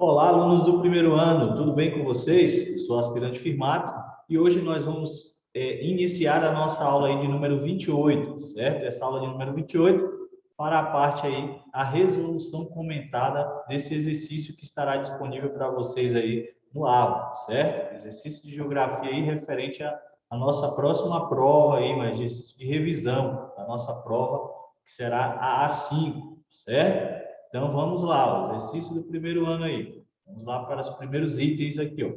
Olá, alunos do primeiro ano, tudo bem com vocês? Eu sou o aspirante Firmato e hoje nós vamos iniciar a nossa aula aí de número 28, certo? Essa aula de número 28 fará parte aí a resolução comentada desse exercício que estará disponível para vocês aí no Aba, certo? Exercício de geografia aí referente à nossa próxima prova aí, mas exercício de revisão da nossa prova, que será a A5, certo? Então, vamos lá, o exercício do primeiro ano aí. Vamos lá para os primeiros itens aqui, ó.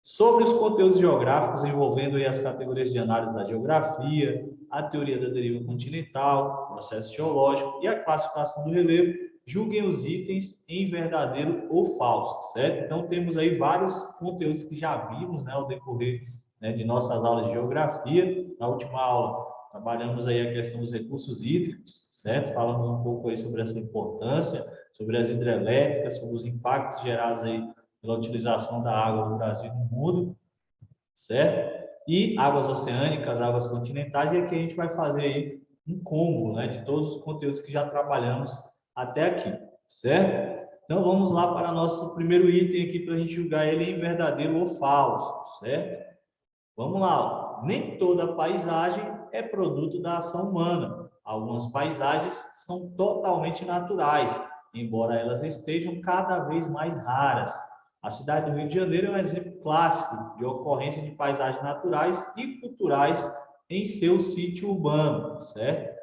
Sobre os conteúdos geográficos envolvendo aí as categorias de análise da geografia, a teoria da deriva continental, processo geológico e a classificação do relevo, julguem os itens em verdadeiro ou falso, certo? Então, temos aí vários conteúdos que já vimos, né, ao decorrer, né, de nossas aulas de geografia. Na última aula, trabalhamos aí a questão dos recursos hídricos, certo? Falamos um pouco aí sobre essa importância, sobre as hidrelétricas, sobre os impactos gerados aí pela utilização da água no Brasil e no mundo, certo? E águas oceânicas, águas continentais, e aqui a gente vai fazer aí um combo, né, de todos os conteúdos que já trabalhamos até aqui, certo? Então, vamos lá para o nosso primeiro item aqui para a gente julgar ele em verdadeiro ou falso, certo? Vamos lá, ó. Nem toda paisagem é produto da ação humana. Algumas paisagens são totalmente naturais, embora elas estejam cada vez mais raras. A cidade do Rio de Janeiro é um exemplo clássico de ocorrência de paisagens naturais e culturais em seu sítio urbano, certo?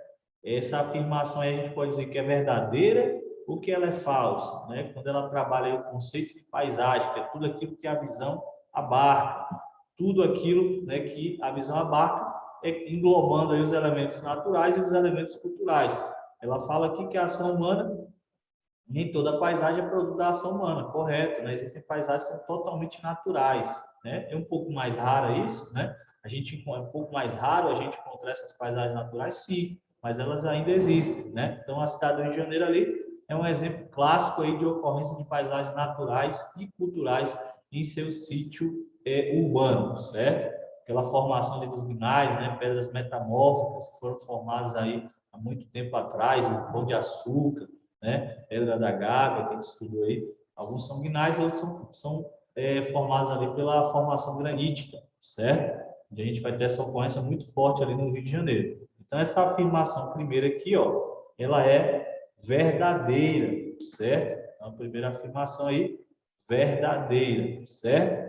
Essa afirmação aí a gente pode dizer que é verdadeira ou que ela é falsa, né? Quando ela trabalha o conceito de paisagem, que é tudo aquilo que a visão abarca, tudo aquilo, né, que a visão abarca, englobando aí os elementos naturais e os elementos culturais. Ela fala aqui que a ação humana, nem toda paisagem é produto da ação humana, correto, né? Existem paisagens que são totalmente naturais, né? É um pouco mais raro isso, né? É um pouco mais raro a gente encontrar essas paisagens naturais, sim, mas elas ainda existem, né? Então, a cidade do Rio de Janeiro ali é um exemplo clássico aí de ocorrência de paisagens naturais e culturais em seu sítio urbano, certo? Aquela formação ali dos guinais, né? Pedras metamórficas que foram formadas aí há muito tempo atrás, o Pão de Açúcar, né? Pedra da Gávea, que a gente estudou aí. Alguns são guinais, outros são formados ali pela formação granítica, certo? E a gente vai ter essa ocorrência muito forte ali no Rio de Janeiro. Então, essa afirmação primeira aqui, ó, ela é verdadeira, certo? Então, a primeira afirmação aí, verdadeira, certo?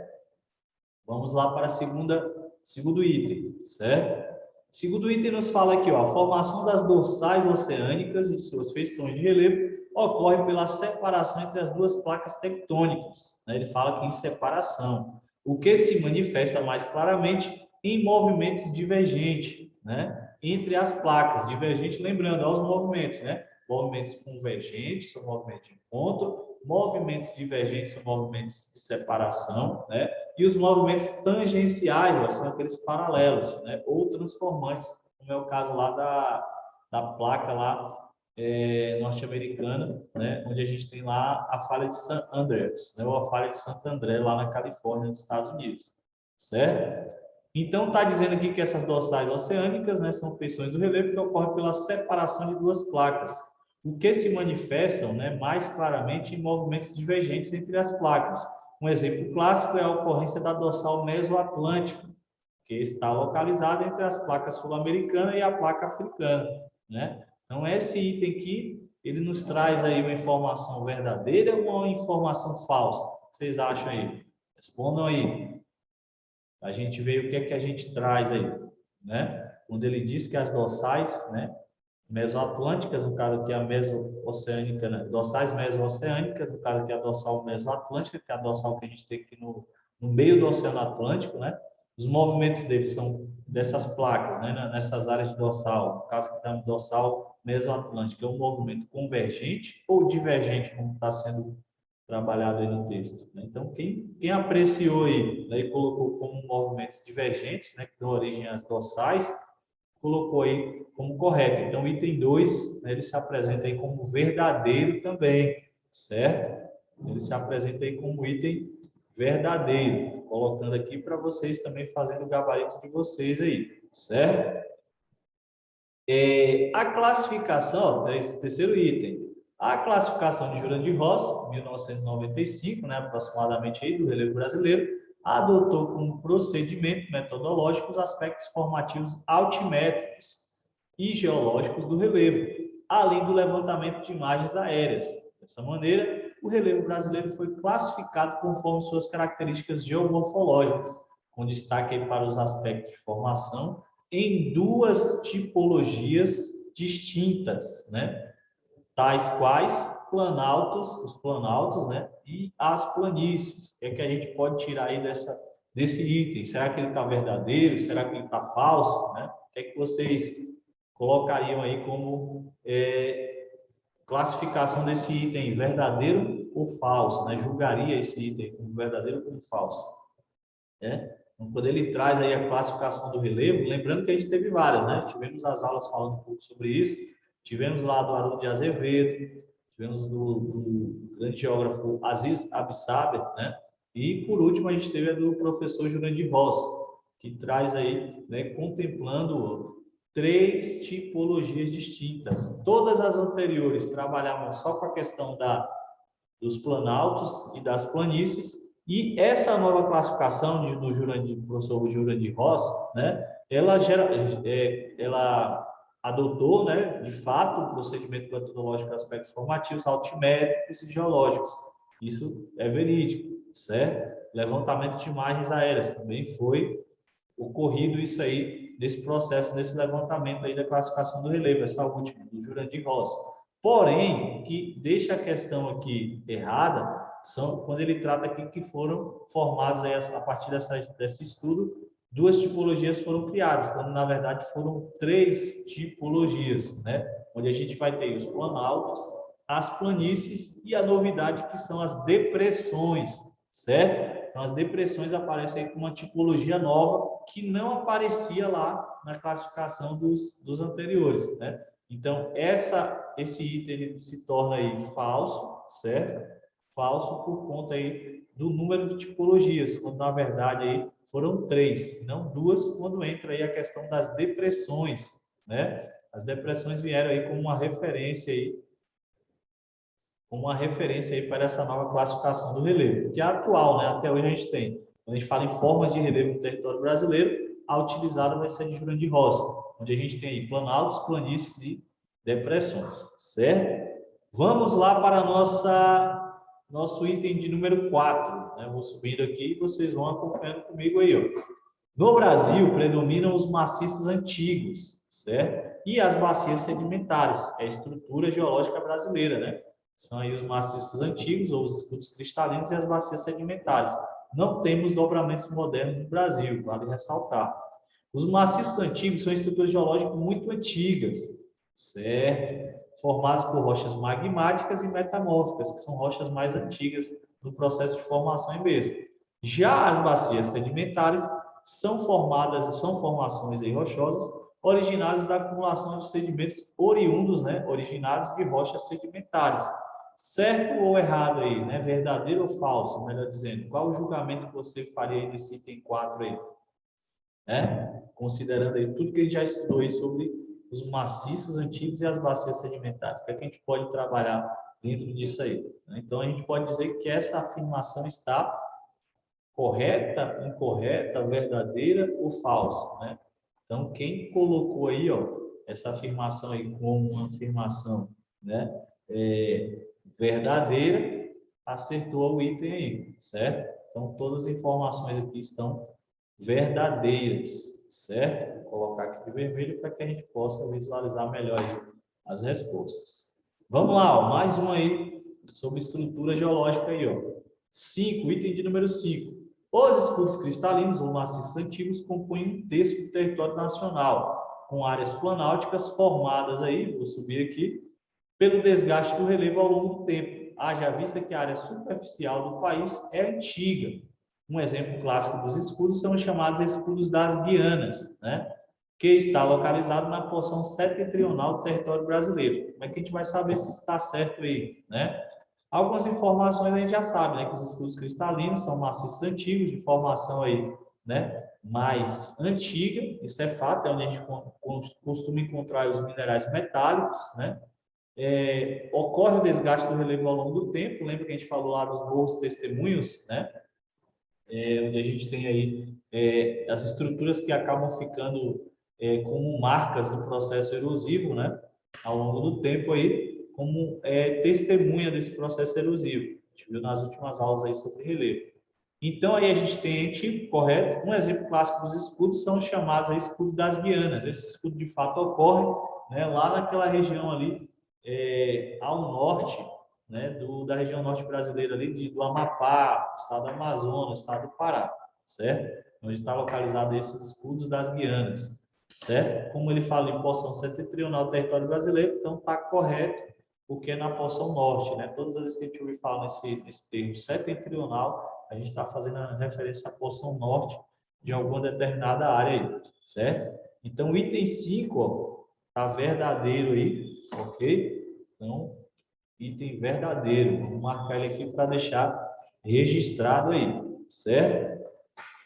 Vamos lá para a segundo item, certo? O segundo item nos fala aqui, ó, a formação das dorsais oceânicas e suas feições de relevo ocorre pela separação entre as duas placas tectônicas, né? Ele fala que em separação, o que se manifesta mais claramente em movimentos divergentes, né? Entre as placas, divergente, lembrando, aos movimentos, né? Movimentos convergentes são movimentos de encontro, movimentos divergentes são movimentos de separação, né? E os movimentos tangenciais, ó, são aqueles paralelos, né? Ou transformantes, como é o caso lá da placa lá norte-americana, né? Onde a gente tem lá a falha de San Andreas, né? Ou a falha de Santo André, lá na Califórnia, nos Estados Unidos, certo? Então, está dizendo aqui que essas dorsais oceânicas, né, são feições do relevo que ocorrem pela separação de duas placas, o que se manifestam, né, mais claramente em movimentos divergentes entre as placas. Um exemplo clássico é a ocorrência da dorsal mesoatlântica, que está localizada entre as placas sul-americana e a placa africana, né? Então, esse item aqui, ele nos traz aí uma informação verdadeira ou uma informação falsa? O que vocês acham aí? Respondam aí. A gente vê o que é que a gente traz aí, né? Quando ele diz que as dorsais, né, mesoatlânticas, no caso aqui a meso-oceânica, né? Dorsais meso-oceânicas, no caso aqui a dorsal mesoatlântica, que é a dorsal que a gente tem aqui no meio do Oceano Atlântico, né? Os movimentos deles são dessas placas, né? Nessas áreas de dorsal, no caso aqui da dorsal mesoatlântica, é um movimento convergente ou divergente, como está sendo trabalhado aí no texto, né? Então, quem apreciou aí, né, e colocou como movimentos divergentes, né, que dão origem às dorsais, colocou aí como correto. Então, o item 2, né, ele se apresenta aí como verdadeiro também, certo? Ele se apresenta aí como item verdadeiro, colocando aqui para vocês também fazendo o gabarito de vocês aí, certo? A classificação, ó, terceiro item, A classificação de Jurandir Ross, 1995, né, aproximadamente aí, do relevo brasileiro, adotou como procedimento metodológico os aspectos formativos altimétricos e geológicos do relevo, além do levantamento de imagens aéreas. Dessa maneira, o relevo brasileiro foi classificado conforme suas características geomorfológicas, com destaque para os aspectos de formação em duas tipologias distintas, né? Tais quais os planaltos, né? E as planícies. O que a gente pode tirar aí desse item? Será que ele está verdadeiro? Será que ele está falso? Né? O que vocês colocariam aí como classificação desse item, verdadeiro ou falso? Né? Julgaria esse item como verdadeiro ou como falso? Né? Então, quando ele traz aí a classificação do relevo, lembrando que a gente teve várias, né? Tivemos as aulas falando um pouco sobre isso, tivemos lá do Haroldo de Azevedo, tivemos do grande geógrafo Aziz Absaber, né? E, por último, a gente teve a do professor Jurandir Ross, que traz aí, né, contemplando 3 tipologias distintas. Todas as anteriores trabalhavam só com a questão dos planaltos e das planícies, e essa nova classificação do professor Jurandir Ross, né, ela adotou, né, de fato, o procedimento metodológico de aspectos formativos, altimétricos e geológicos. Isso é verídico, certo? Levantamento de imagens aéreas também foi ocorrido isso aí, nesse processo, nesse levantamento aí da classificação do relevo, essa última, do Jurandir Ross. Porém, que deixa a questão aqui errada, são quando ele trata aqui que foram formados aí, a partir desse estudo, 2 tipologias foram criadas, quando na verdade foram 3 tipologias, né? Onde a gente vai ter os planaltos, as planícies e a novidade que são as depressões, certo? Então, as depressões aparecem aí com uma tipologia nova que não aparecia lá na classificação dos anteriores, né? Então, esse item ele se torna aí falso, certo? Falso por conta aí do número de tipologias, quando na verdade aí foram 3, não 2, quando entra aí a questão das depressões, né? As depressões vieram aí como uma referência aí para essa nova classificação do relevo, que é atual, né? Até hoje a gente tem. Quando a gente fala em formas de relevo no território brasileiro, a utilizada vai ser de Jurandir Ross, onde a gente tem aí planaltos, planícies e depressões, certo? Vamos lá para nosso item de número 4. Né? Vou subindo aqui e vocês vão acompanhando comigo aí, ó. No Brasil, predominam os maciços antigos, certo? E as bacias sedimentares, é a estrutura geológica brasileira, né? São aí os maciços antigos, ou os escudos cristalinos, e as bacias sedimentares. Não temos dobramentos modernos no Brasil, vale ressaltar. Os maciços antigos são estruturas geológicas muito antigas, certo? Formadas por rochas magmáticas e metamórficas, que são rochas mais antigas no processo de formação mesmo. Já as bacias sedimentares são formações aí rochosas originadas da acumulação de sedimentos oriundos, né, originados de rochas sedimentares. Certo ou errado aí, né? Verdadeiro ou falso, melhor dizendo. Qual o julgamento que você faria aí nesse item 4 aí? Né? Considerando aí tudo que a gente já estudou aí sobre os maciços antigos e as bacias sedimentares. O que é que a gente pode trabalhar dentro disso aí? Então, a gente pode dizer que essa afirmação está correta, incorreta, verdadeira ou falsa, né? Então, quem colocou aí, ó, essa afirmação aí como uma afirmação, né, verdadeira, acertou o item aí, certo? Então, todas as informações aqui estão verdadeiras, certo? Vou colocar aqui de vermelho para que a gente possa visualizar melhor aí as respostas. Vamos lá, ó, mais um aí sobre estrutura geológica aí, ó. 5, item de número 5. Os escudos cristalinos ou maciços antigos compõem um terço do território nacional, com áreas planálticas formadas aí, vou subir aqui, pelo desgaste do relevo ao longo do tempo. Haja vista que a área superficial do país é antiga. Um exemplo clássico dos escudos são os chamados escudos das Guianas, né? Que está localizado na porção setentrional do território brasileiro. Como é que a gente vai saber se está certo aí, né? Algumas informações a gente já sabe, né? Que os escudos cristalinos são maciços antigos, de formação aí, né? Mais antiga, isso é fato, é onde a gente costuma encontrar os minerais metálicos, né? ocorre o desgaste do relevo ao longo do tempo. Lembra que a gente falou lá dos morros testemunhos, né? Onde a gente tem aí as estruturas que acabam ficando como marcas do processo erosivo, né? Ao longo do tempo aí, como testemunha desse processo erosivo. A gente viu nas últimas aulas aí sobre relevo. Então, aí a gente tem tipo correto. Um exemplo clássico dos escudos são os chamados aí, escudos das Guianas. Esse escudo, de fato, ocorre, né, lá naquela região ali, ao norte, né, da região norte brasileira, ali, do Amapá, estado do Amazonas, estado do Pará, certo? Onde está localizado esses escudos das Guianas, certo? Como ele fala em porção setentrional do território brasileiro, então está correto, porque é na porção norte, né? Todas as vezes que a gente ouve falar nesse termo setentrional, a gente está fazendo a referência à porção norte de alguma determinada área aí, certo? Então, o item 5, está verdadeiro aí, ok? Então, item verdadeiro. Vamos marcar ele aqui para deixar registrado aí, certo?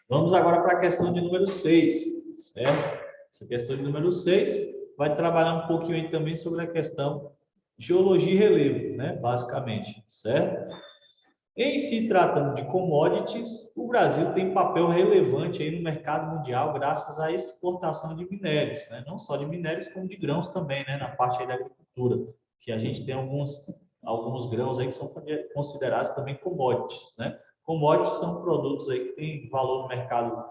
Vamos agora para a questão de número 6, certo? Essa questão de número 6 vai trabalhar um pouquinho aí também sobre a questão geologia e relevo, né? Basicamente, certo? Em se tratando de commodities, o Brasil tem papel relevante aí no mercado mundial graças à exportação de minérios, né? Não só de minérios, como de grãos também, né? Na parte aí da agricultura, que a gente tem alguns grãos aí que são considerados também commodities, né? Commodities são produtos aí que têm valor no mercado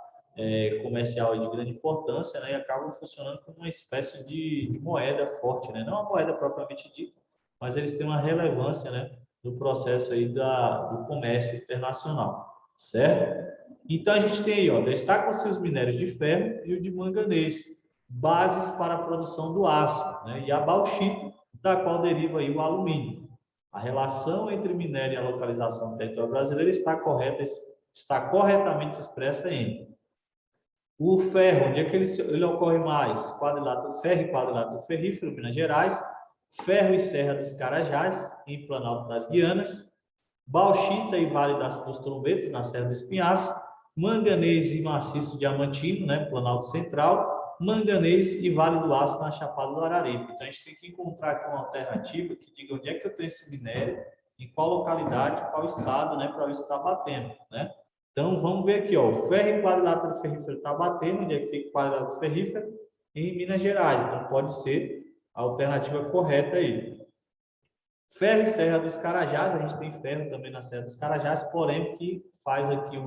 comercial de grande importância, né? E acabam funcionando como uma espécie de moeda forte, né? Não uma moeda propriamente dita, mas eles têm uma relevância, né? Do processo aí do comércio internacional, certo? Então, a gente tem aí, ó, destacam-se os minérios de ferro e o de manganês, bases para a produção do aço, né? E a bauxita, da qual deriva aí o alumínio. A relação entre minério e a localização do território brasileiro está corretamente expressa em o ferro, onde é que ele ocorre mais? Ferro e quadrilátero ferrífero, Minas Gerais, ferro e serra dos Carajás, em Planalto das Guianas, bauxita e Vale dos Trombetas, na Serra do Espinhaço, manganês e maciço diamantino, né, Planalto Central, manganês e Vale do Aço, na Chapada do Araripe. Então, a gente tem que encontrar aqui uma alternativa que diga onde é que eu tenho esse minério, em qual localidade, qual estado, né, para ver se está batendo, né? Então, vamos ver aqui, ó, o ferro e quadrilátero ferrífero está batendo, onde é que fica o quadrilátero ferrífero? Em Minas Gerais, então pode ser a alternativa correta aí. Ferro e Serra dos Carajás, a gente tem ferro também na Serra dos Carajás, porém, o que faz aqui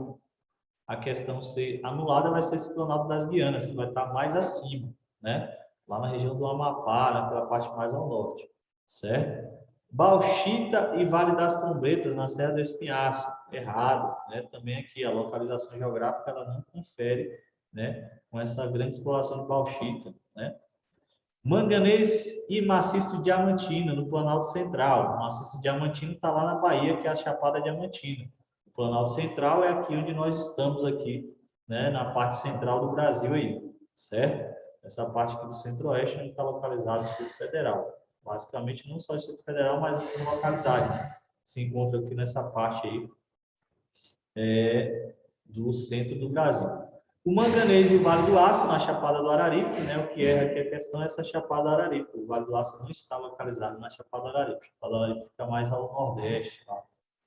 a questão ser anulada vai ser esse Planalto das Guianas, que vai estar mais acima, né? Lá na região do Amapá, naquela parte mais ao norte, certo? Bauxita e Vale das Trombetas, na Serra do Espinhaço, errado, né? Também aqui a localização geográfica ela não confere, né? Com essa grande exploração de bauxita, né? Manganês e maciço diamantino, no Planalto Central. O maciço diamantino está lá na Bahia, que é a Chapada Diamantina. O Planalto Central é aqui onde nós estamos aqui, né? Na parte central do Brasil aí, certo? Essa parte aqui do Centro-Oeste, onde está localizado o Distrito Federal. Basicamente, não só o Distrito Federal, mas a localidade, né? Se encontra aqui nessa parte aí do centro do Brasil. O manganês e o Vale do Aço, na Chapada do Araripe, né? O que é aqui a questão é essa Chapada do Araripe. O Vale do Aço não está localizado na Chapada do Araripe. A Chapada do Araripe fica mais ao nordeste, tá?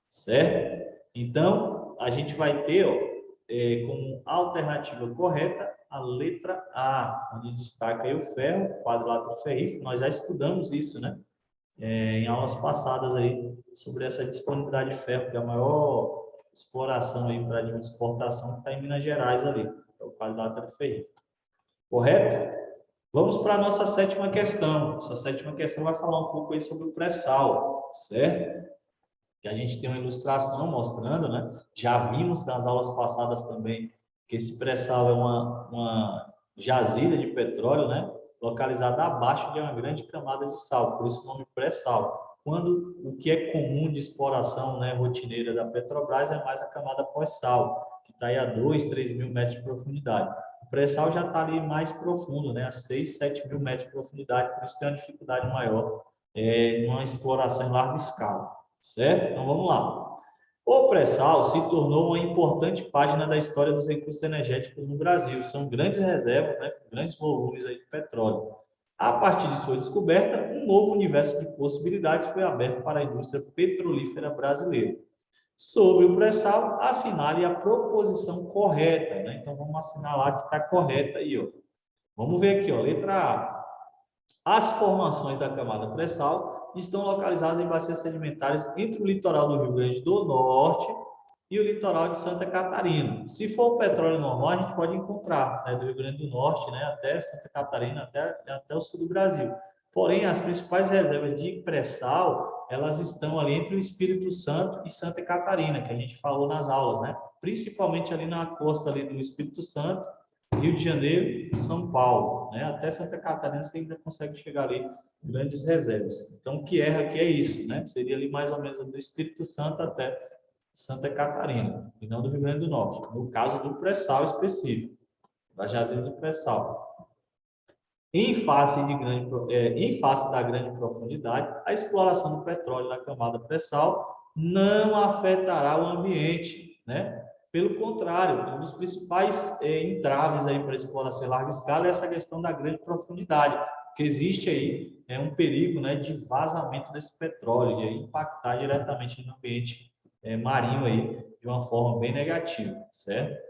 Certo? Então, a gente vai ter, ó, como alternativa correta a letra A, onde destaca aí o ferro, quadrilátero ferrífero. Nós já estudamos isso, né? Em aulas passadas aí, sobre essa disponibilidade de ferro, que é a maior exploração aí para a exportação que está em Minas Gerais ali, é o quadrilátero ferrífero. Correto? Vamos para a nossa sétima questão. Essa sétima questão vai falar um pouco aí sobre o pré-sal, certo? Que a gente tem uma ilustração mostrando, né? Já vimos nas aulas passadas também que esse pré-sal é uma jazida de petróleo, né? Localizada abaixo de uma grande camada de sal, por isso o nome pré-sal. Quando o que é comum de exploração, né, rotineira da Petrobras é mais a camada pós-sal, que está aí a 2, 3 mil metros de profundidade. O pré-sal já está ali mais profundo, né, a 6, 7 mil metros de profundidade, por isso tem uma dificuldade maior numa exploração em larga escala, certo? Então vamos lá. O pré-sal se tornou uma importante página da história dos recursos energéticos no Brasil. São grandes reservas, né, grandes volumes aí de petróleo. A partir de sua descoberta, um novo universo de possibilidades foi aberto para a indústria petrolífera brasileira. Sobre o pré-sal, assinale a proposição correta, né? Então, vamos assinalar que está correta aí, ó. Vamos ver aqui, ó, letra A. As formações da camada pré-sal estão localizadas em bacias sedimentares entre o litoral do Rio Grande do Norte e o litoral de Santa Catarina. Se for o petróleo normal, a gente pode encontrar, né, do Rio Grande do Norte, né, até Santa Catarina, até o sul do Brasil. Porém, as principais reservas de pré-sal, elas estão ali entre o Espírito Santo e Santa Catarina, que a gente falou nas aulas, né? Principalmente ali na costa ali do Espírito Santo, Rio de Janeiro e São Paulo, né? Até Santa Catarina você ainda consegue chegar ali grandes reservas. Então, o que erra aqui é isso, né? Seria ali mais ou menos do Espírito Santo até Santa Catarina, e não do Rio Grande do Norte, no caso do pré-sal específico, da jazida de pré-sal. Em face da grande profundidade, a exploração do petróleo na camada pré-sal não afetará o ambiente, né? Pelo contrário, um dos principais entraves aí para a exploração em larga escala é essa questão da grande profundidade, que existe aí um perigo, né, de vazamento desse petróleo e aí impactar diretamente no ambiente marinho aí de uma forma bem negativa, certo?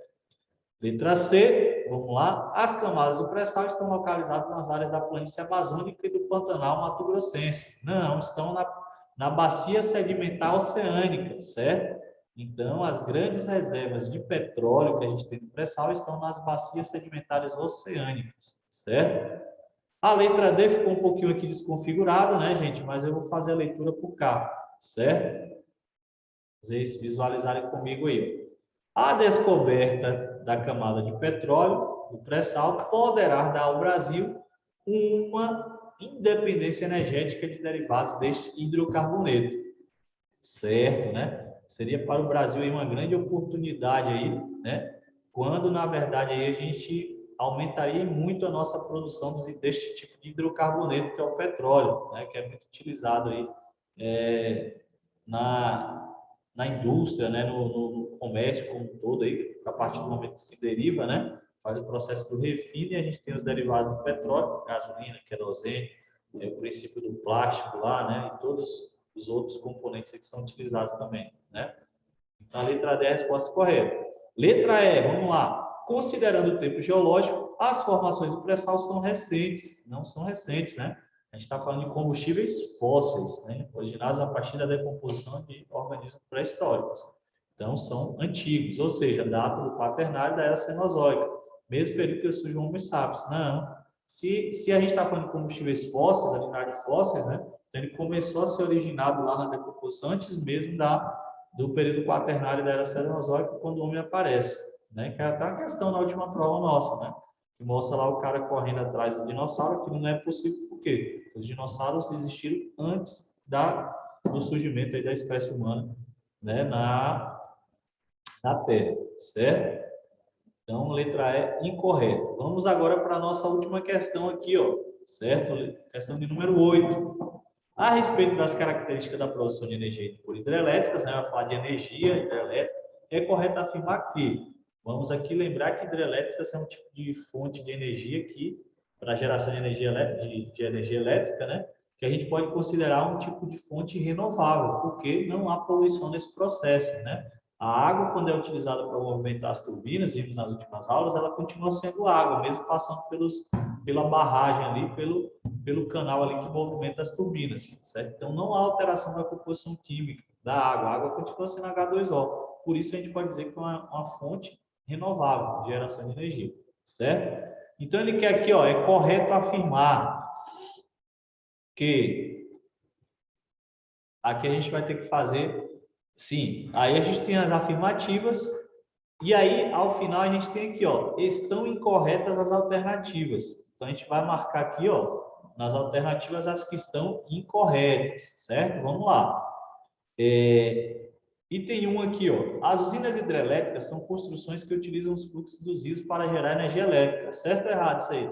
Letra C, vamos lá. As camadas do pré-sal estão localizadas nas áreas da planície amazônica e do Pantanal mato-grossense. Não, estão na bacia sedimentar oceânica, certo? Então, as grandes reservas de petróleo que a gente tem no pré-sal estão nas bacias sedimentares oceânicas, certo? A letra D ficou um pouquinho aqui desconfigurada, né, gente? Mas eu vou fazer a leitura por cá, certo? Vocês visualizarem comigo aí. A descoberta da camada de petróleo, do pré-sal, poderá dar ao Brasil uma independência energética de derivados deste hidrocarboneto, certo, né? Seria para o Brasil aí uma grande oportunidade aí, né? Quando na verdade aí a gente aumentaria muito a nossa produção deste tipo de hidrocarboneto que é o petróleo, né? Que é muito utilizado aí na indústria, né, no comércio como um todo, aí, a partir do momento que se deriva, né, faz o processo do refino e a gente tem os derivados do petróleo, gasolina, querosene, tem o princípio do plástico lá, né, e todos os outros componentes que são utilizados também, né. Então, a letra D é a resposta correta. Letra E, vamos lá. Considerando o tempo geológico, as formações do pré-sal são recentes, não são recentes, né? A gente está falando de combustíveis fósseis, né? Originados a partir da decomposição de organismos pré-históricos. Então, são antigos, ou seja, data do quaternário da era Cenozoica, mesmo período que surge o Homo sapiens. Não. Se a gente está falando de combustíveis fósseis, atividade de fósseis, né? Então, ele começou a ser originado lá na decomposição antes mesmo do período quaternário da era Cenozoica, quando o homem aparece, né? Que é até uma questão na última prova nossa, né? Que mostra lá o cara correndo atrás do dinossauro, que não é possível, por quê? Os dinossauros existiram antes do surgimento aí da espécie humana, né? Na Terra, certo? Então, letra E, incorreto. Vamos agora para a nossa última questão aqui, ó, certo? Questão de número 8. A respeito das características da produção de energia por hidrelétricas, né? Vai falar de energia hidrelétrica, é correto afirmar que, vamos aqui lembrar que hidrelétricas é um tipo de fonte de energia que, para geração de energia elétrica, né? Que a gente pode considerar um tipo de fonte renovável, porque não há poluição nesse processo, né? A água, quando é utilizada para movimentar as turbinas, vimos nas últimas aulas, ela continua sendo água, mesmo passando pela barragem ali, pelo canal ali que movimenta as turbinas, certo? Então, não há alteração da composição química da água. A água continua sendo H2O. Por isso, a gente pode dizer que é uma fonte renovável de geração de energia, certo? Então, ele quer aqui, ó, é correto afirmar que aqui a gente vai ter que fazer, sim, aí a gente tem as afirmativas, e aí, ao final, a gente tem aqui, ó, estão incorretas as alternativas. Então, a gente vai marcar aqui, ó, nas alternativas as que estão incorretas, certo? Vamos lá. E tem um aqui, ó, as usinas hidrelétricas são construções que utilizam os fluxos dos rios para gerar energia elétrica. Certo ou errado isso aí?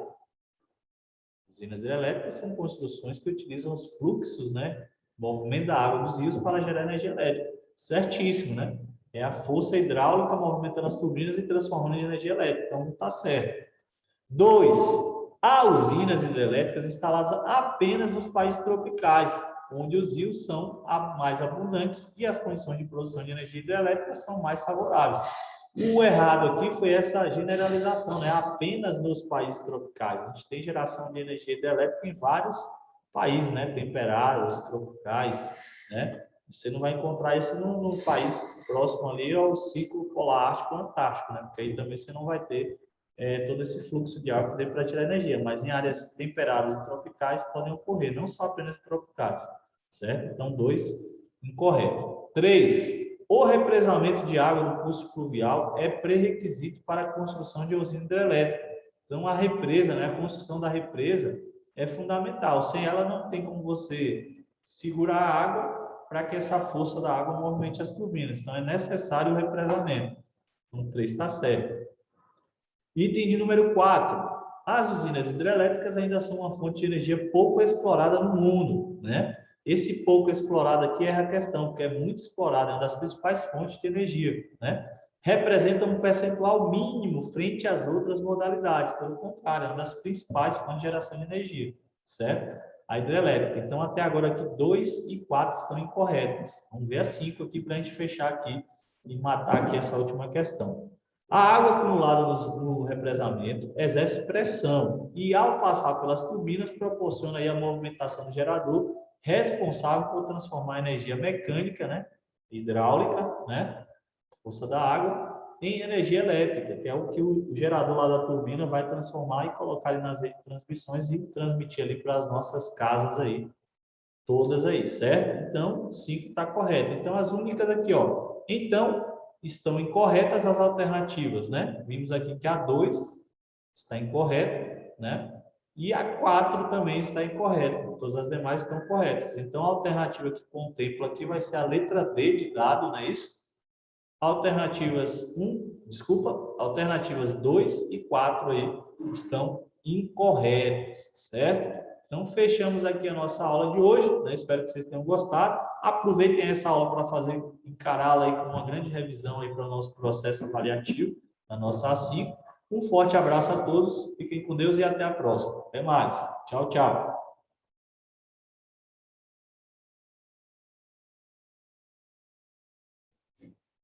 Usinas hidrelétricas são construções que utilizam os fluxos, né, movimento da água dos rios para gerar energia elétrica. Certíssimo, né? É a força hidráulica movimentando as turbinas e transformando em energia elétrica. Então, está certo. 2. há usinas hidrelétricas instaladas apenas nos países tropicais, onde os rios são mais abundantes e as condições de produção de energia hidrelétrica são mais favoráveis. O errado aqui foi essa generalização, né? Apenas nos países tropicais. A gente tem geração de energia hidrelétrica em vários países, né? Temperados, tropicais, né? Você não vai encontrar isso num país próximo ali ao ciclo polar ártico antártico, né? Porque aí também você não vai ter todo esse fluxo de água que dê para tirar energia, mas em áreas temperadas e tropicais podem ocorrer, não só apenas tropicais, certo? Então, 2, incorreto. 3, o represamento de água no curso fluvial é pré-requisito para a construção de usina hidrelétrica. Então, a represa, né, a construção da represa é fundamental. Sem ela, não tem como você segurar a água para que essa força da água movimente as turbinas. Então, é necessário o represamento. Então, 3 está certo. Item de número 4. As usinas hidrelétricas ainda são uma fonte de energia pouco explorada no mundo, né? Esse pouco explorado aqui é a questão, porque é muito explorado, é uma das principais fontes de energia, né? Representa um percentual mínimo frente às outras modalidades, pelo contrário, é uma das principais fontes de geração de energia, certo? A hidrelétrica. Então, até agora aqui, 2 e 4 estão incorretas. Vamos ver a 5 aqui para a gente fechar aqui e matar aqui essa última questão. A água acumulada no represamento exerce pressão e, ao passar pelas turbinas, proporciona aí a movimentação do gerador, responsável por transformar a energia mecânica, né, hidráulica, né, força da água, em energia elétrica, que é o que o gerador lá da turbina vai transformar e colocar ali nas redes de transmissões e transmitir ali para as nossas casas aí, todas aí, certo? Então, 5 está correto. Então, as únicas aqui, ó. Então, estão incorretas as alternativas, né? Vimos aqui que a 2 está incorreta, né? E a 4 também está incorreta. Todas as demais estão corretas. Então, a alternativa que contempla aqui vai ser a letra D de dado, não é isso? Alternativas 2 e 4 aí estão incorretas, certo? Então, fechamos aqui a nossa aula de hoje, né? Espero que vocês tenham gostado. Aproveitem essa aula para encará-la aí com uma grande revisão aí para o nosso processo avaliativo, da nossa A5. Um forte abraço a todos, fiquem com Deus e até a próxima. Até mais. Tchau, tchau.